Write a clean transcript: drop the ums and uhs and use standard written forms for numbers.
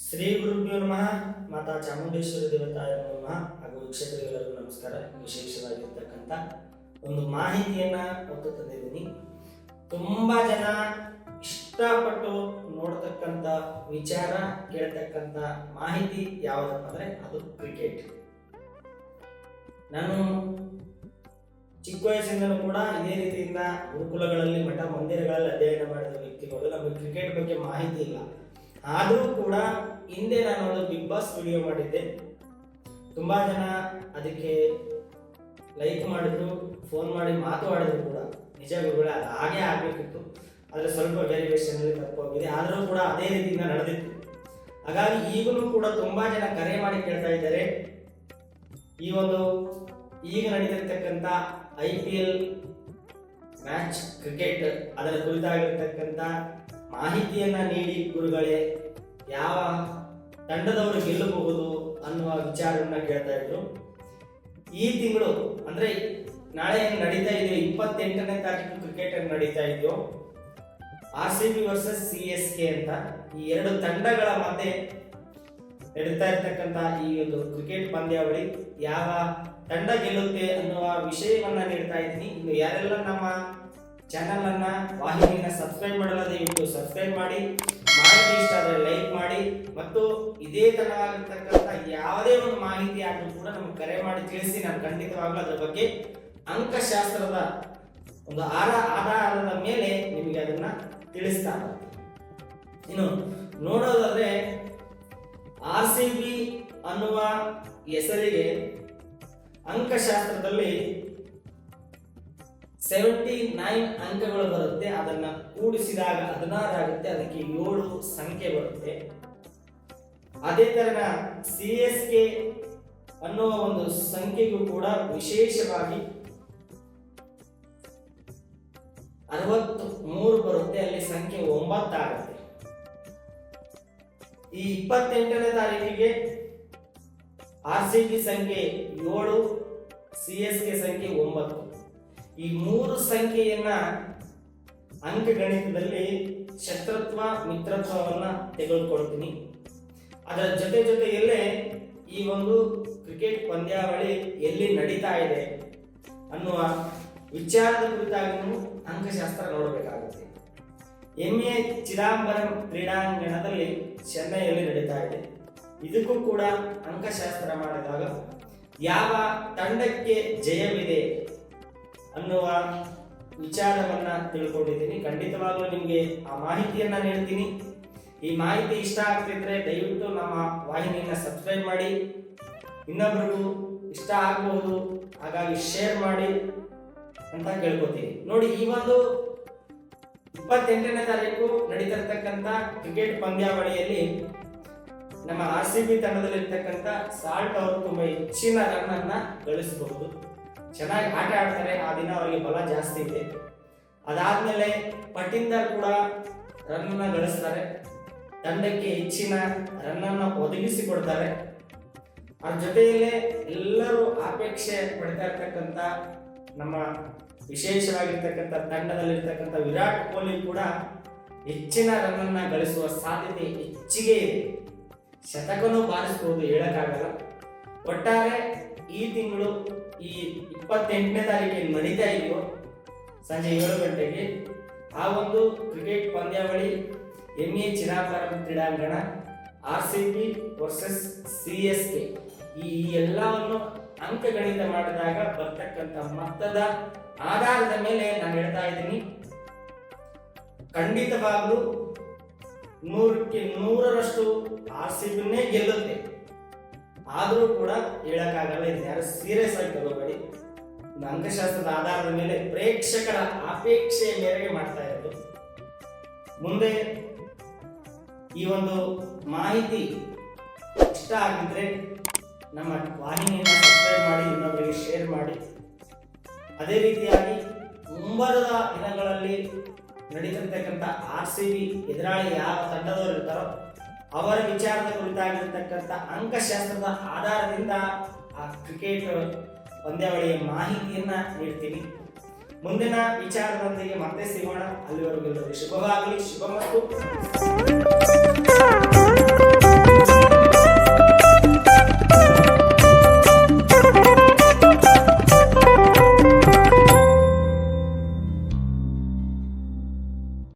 ಶ್ರೀ ಗುರುಭ್ಯೋ ನಮಃ. ಮಾತಾ ಚಾಮುಂಡೇಶ್ವರಿ ದೇವತಾಯ ನಮಃ. ಹಾಗೂ ವೀಕ್ಷಕರಿಗೆಲ್ಲರಿಗೂ ನಮಸ್ಕಾರ. ವಿಶೇಷವಾಗಿರ್ತಕ್ಕಂಥ ಒಂದು ಮಾಹಿತಿಯನ್ನ ಹೊತ್ತು ತಂದಿದ್ದೀನಿ. ತುಂಬಾ ಜನ ಇಷ್ಟಪಟ್ಟು ನೋಡ್ತಕ್ಕಂಥ ವಿಚಾರ, ಕೇಳ್ತಕ್ಕಂಥ ಮಾಹಿತಿ ಯಾವುದಪ್ಪ ಅಂದ್ರೆ ಅದು ಕ್ರಿಕೆಟ್. ನಾನು ಚಿಕ್ಕ ವಯಸ್ಸಿಂದಲೂ ಕೂಡ ಇದೇ ರೀತಿಯಿಂದ ಗುರುಕುಲಗಳಲ್ಲಿ, ಮಠ ಮಂದಿರಗಳಲ್ಲಿ ಅಧ್ಯಯನ ಮಾಡಿದ ವ್ಯಕ್ತಿಗಳು. ನಮಗೆ ಕ್ರಿಕೆಟ್ ಬಗ್ಗೆ ಮಾಹಿತಿ ಇಲ್ಲ. ಆದರೂ ಕೂಡ ಹಿಂದೆ ನಾನು ಒಂದು ಬಿಗ್ ಬಾಸ್ ವಿಡಿಯೋ ಮಾಡಿದ್ದೆ. ತುಂಬಾ ಜನ ಅದಕ್ಕೆ ಲೈಕ್ ಮಾಡಿದ್ರು, ಫೋನ್ ಮಾಡಿ ಮಾತಾಡಿದ್ರು ಕೂಡ. ನಿಜ ಗುರುಗಳೇ, ಅದು ಹಾಗೆ ಆಗಬೇಕಿತ್ತು, ಆದರೆ ಸ್ವಲ್ಪ ವೇರಿಯೇಷನ್ ತಪ್ಪೋಗಿದೆ. ಆದರೂ ಕೂಡ ಅದೇ ರೀತಿಯಿಂದ ನಡೆದಿತ್ತು. ಹಾಗಾಗಿ ಈಗಲೂ ಕೂಡ ತುಂಬಾ ಜನ ಕರೆ ಮಾಡಿ ಕೇಳ್ತಾ ಇದ್ದಾರೆ, ಈ ಒಂದು ಈಗ ನಡೀತಿರ್ತಕ್ಕಂಥ IPL ಮ್ಯಾಚ್ ಕ್ರಿಕೆಟ್ ಅದರ ಕುರಿತಾಗಿರ್ತಕ್ಕಂಥ ಮಾಹಿತಿಯನ್ನ ನೀಡಿ ಗುರುಗಳೇ, ಯಾವ ತಂಡದವರು ಗೆಲ್ಲಬಹುದು ಅನ್ನುವ ವಿಚಾರವನ್ನ ಕೇಳ್ತಾ ಇದ್ರು. ಈ ತಿಂಗಳು ಅಂದ್ರೆ ನಾಳೆ ನಡೀತಾ ಇದೆಯೋ 28ನೇ ತಾರೀಕು ಕ್ರಿಕೆಟ್ ನಡೀತಾ ಇದೆಯೋ, RCB ವರ್ಸಸ್ CSK ಅಂತ ಈ ಎರಡು ತಂಡಗಳ ಮಧ್ಯೆ ನಡೀತಾ ಇರ್ತಕ್ಕಂಥ ಈ ಒಂದು ಕ್ರಿಕೆಟ್ ಪಂದ್ಯಾವಳಿ ಯಾವ ತಂಡ ಗೆಲ್ಲುತ್ತೆ ಅನ್ನುವ ವಿಷಯವನ್ನ ನೀಡ್ತಾ ಇದ್ದೀನಿ. ಇನ್ನು ಯಾರೆಲ್ಲ ನಮ್ಮ ಚಾನಲ್ ಅನ್ನ, ವಾಹಿನಿಯನ್ನ ಸಬ್ಸ್ಕ್ರೈಬ್ ಮಾಡಲ್ಲ, ದಯವಿಟ್ಟು ಸಬ್ಸ್ಕ್ರೈಬ್ ಮಾಡಿ, ಮಾಹಿತಿ ಇಷ್ಟ ಆದರೆ ಲೈಕ್ ಮಾಡಿ, ಮತ್ತು ಇದೇ ತರವಾಗಿರ್ತಕ್ಕಂಥ ಯಾವುದೇ ಒಂದು ಮಾಹಿತಿ ಆದ್ರೂ ಕೂಡ ನಮ್ಗೆ ಕರೆ ಮಾಡಿ ತಿಳಿಸಿ. ನಾನು ಖಂಡಿತವಾಗ್ಲೂ ಅದರ ಬಗ್ಗೆ ಅಂಕಶಾಸ್ತ್ರದ ಒಂದು ಆಧಾರದ ಮೇಲೆ ನಿಮಗೆ ಅದನ್ನ ತಿಳಿಸ್ತಾ. ಇನ್ನು ನೋಡೋದಾದ್ರೆ RCB ಅನ್ನುವ ಹೆಸರಿಗೆ ಅಂಕಶಾಸ್ತ್ರದಲ್ಲಿ 79 ಅಂಕಗಳು ಬರುತ್ತೆ. ಅದನ್ನ ಕೂಡಿಸಿದಾಗ 16 ಆಗುತ್ತೆ. ಅದಕ್ಕೆ 7 ಸಂಖ್ಯೆ ಬರುತ್ತೆ. ಅದೇ ತರನ CSK ಅನ್ನುವ ಒಂದು ಸಂಖ್ಯೆಗೂ ಕೂಡ ವಿಶೇಷವಾಗಿ 63 ಬರುತ್ತೆ. ಅಲ್ಲಿ ಸಂಖ್ಯೆ 9 ಆಗುತ್ತೆ. ಈ 28ನೇ ತಾರೀಕಿಗೆ RCB ಸಂಖ್ಯೆ 7, CSK ಸಂಖ್ಯೆ 9. ಈ 3 ಸಂಖ್ಯೆಯನ್ನ ಅಂಕಗಣಿತದಲ್ಲಿ ಶತ್ರುತ್ವ, ಮಿತ್ರತ್ವವನ್ನ ತೆಗೆದುಕೊಳ್ತೀನಿ. ಅದರ ಜೊತೆಯಲ್ಲೇ ಈ ಒಂದು ಕ್ರಿಕೆಟ್ ಪಂದ್ಯಾವಳಿ ಎಲ್ಲಿ ನಡೀತಾ ಇದೆ ಅನ್ನುವ ವಿಚಾರದ ಕುರಿತಾಗಿ ಅಂಕಶಾಸ್ತ್ರ ನೋಡಬೇಕಾಗುತ್ತೆ. MA ಚಿದಂಬರಂ ಕ್ರೀಡಾಂಗಣದಲ್ಲಿ ಚೆನ್ನೈಯಲ್ಲಿ ನಡೀತಾ ಇದೆ. ಇದಕ್ಕೂ ಕೂಡ ಅಂಕಶಾಸ್ತ್ರ ಮಾಡಿದಾಗ ಯಾವ ತಂಡಕ್ಕೆ ಜಯವಿದೆ ಅನ್ನುವ ವಿಚಾರವನ್ನ ತಿಳ್ಕೊಂಡಿದ್ದೀನಿ. ಖಂಡಿತವಾಗ್ಲೂ ನಿಮಗೆ ಆ ಮಾಹಿತಿಯನ್ನ ನೀಡ್ತೀನಿ. ಈ ಮಾಹಿತಿ ಇಷ್ಟ ಆಗ್ತಿದ್ರೆ ದಯವಿಟ್ಟು ನಮ್ಮ ವಾಹಿನಿಯನ್ನ ಸಬ್ಸ್ಕ್ರೈಬ್ ಮಾಡಿ. ಇನ್ನೊಬ್ಬರಿಗೂ ಇಷ್ಟ ಆಗಬಹುದು, ಹಾಗಾಗಿ ಶೇರ್ ಮಾಡಿ ಅಂತ ಕೇಳ್ಕೊತೀನಿ. ನೋಡಿ, ಈ ಒಂದು 28ನೇ ತಾರೀಕು ನಡೀತಿರ್ತಕ್ಕಂಥ ಕ್ರಿಕೆಟ್ ಪಂದ್ಯಾವಳಿಯಲ್ಲಿ ನಮ್ಮ RCB ತಂಡದಲ್ಲಿರ್ತಕ್ಕಂಥ ಸಾಲ್ಟ್ ಅವರು ತುಂಬಾ ಹೆಚ್ಚಿನ ರನ್ ಅನ್ನ ಗಳಿಸಬಹುದು. ಚೆನ್ನಾಗಿ ಆಟ ಆಡ್ತಾರೆ. ಆ ದಿನ ಅವರಿಗೆ ಬಲ ಜಾಸ್ತಿ ಇದೆ. ಅದಾದ್ಮೇಲೆ ಪಟಿಂದರ್ ಕೂಡ ರನ್ ಅನ್ನ ಗಳಿಸ್ತಾರೆ. ತಂಡಕ್ಕೆ ಹೆಚ್ಚಿನ ರನ್ ಅನ್ನ ಒದಗಿಸಿಕೊಡ್ತಾರೆ. ಅದ್ರ ಜೊತೆಯಲ್ಲೇ ಎಲ್ಲರೂ ಅಪೇಕ್ಷೆ ಪಡ್ತಾ ಇರ್ತಕ್ಕಂಥ ನಮ್ಮ ವಿಶೇಷವಾಗಿರ್ತಕ್ಕಂಥ ತಂಡದಲ್ಲಿರ್ತಕ್ಕಂಥ ವಿರಾಟ್ ಕೊಹ್ಲಿ ಕೂಡ ಹೆಚ್ಚಿನ ರನ್ ಅನ್ನ ಗಳಿಸುವ ಸಾಧ್ಯತೆ ಹೆಚ್ಚಿಗೆ ಇದೆ. ಶತಕನೂ ಬಾರಿಸಬಹುದು, ಹೇಳಕ್ಕಾಗಲ್ಲ. ಒಟ್ಟಾರೆ ಈ ತಿಂಗಳು ಈ 28ನೇ ತಾರೀಕಿಗೆ ನಡೀತಾ ಇದೆಯೋ ಸಂಜೆ 7 ಗಂಟೆಗೆ ಆ ಒಂದು ಕ್ರಿಕೆಟ್ ಪಂದ್ಯಾವಳಿ MA ಚಿದಂಬರಂ ಕ್ರೀಡಾಂಗಣ, RCB ವರ್ಸಸ್ CSK. ಈ ಎಲ್ಲವನ್ನು ಅಂಕಗಣಿತ ಮಾಡಿದಾಗ ಬರ್ತಕ್ಕಂಥ ಮೊತ್ತದ ಆಧಾರದ ಮೇಲೆ ನಾನು ಹೇಳ್ತಾ ಇದ್ದೀನಿ, ಖಂಡಿತವಾಗ್ಲೂ 100ಕ್ಕೆ 100ರಷ್ಟು RCBನೇ ಗೆಲ್ಲುತ್ತೆ. ಆದರೂ ಕೂಡ ಹೇಳಕ್ಕಾಗಲ್ಲ. ಇದು ಯಾರು ಸೀರಿಯಸ್ ಆಗಿ ತಗೋಬೇಡಿ. ಅಂಕಶಾಸ್ತ್ರದ ಆಧಾರದ ಮೇಲೆ ಪ್ರೇಕ್ಷಕರ ಅಪೇಕ್ಷೆಯ ಮೇರೆಗೆ ಮಾಡ್ತಾ ಇರೋದು. ಮುಂದೆ ಈ ಒಂದು ಮಾಹಿತಿ ಇಷ್ಟ ಆಗಿದ್ರೆ ನಮ್ಮ ವಾಹಿನಿಯನ್ನು ಸಬ್ಸ್ಕ್ರೈಬ್ ಮಾಡಿ, ಇನ್ನೊಬ್ಬರಿಗೆ ಶೇರ್ ಮಾಡಿ. ಅದೇ ರೀತಿಯಾಗಿ ಮುಂಬರುವ ದಿನಗಳಲ್ಲಿ ನಡೀತಿರ್ತಕ್ಕಂಥ RCB ಎದುರಾಳಿ ಯಾವ ತಂಡದವರು ಇರ್ತಾರೋ ಅವರ ವಿಚಾರದ ಕುರಿತಾಗಿರ್ತಕ್ಕಂಥ ಅಂಕಶಾಸ್ತ್ರದ ಆಧಾರದಿಂದ ಆ ಕ್ರಿಕೆಟ್ ಪಂದ್ಯಾವಳಿಯ ಮಾಹಿತಿಯನ್ನ ನೀಡ್ತೀನಿ. ಮುಂದಿನ ವಿಚಾರದೊಂದಿಗೆ ಮತ್ತೆ ಸಿಗೋಣ. ಅಲ್ಲಿವರೆಗೂ ಶುಭವಾಗಲಿ. ಶುಭ ಮತ್ತು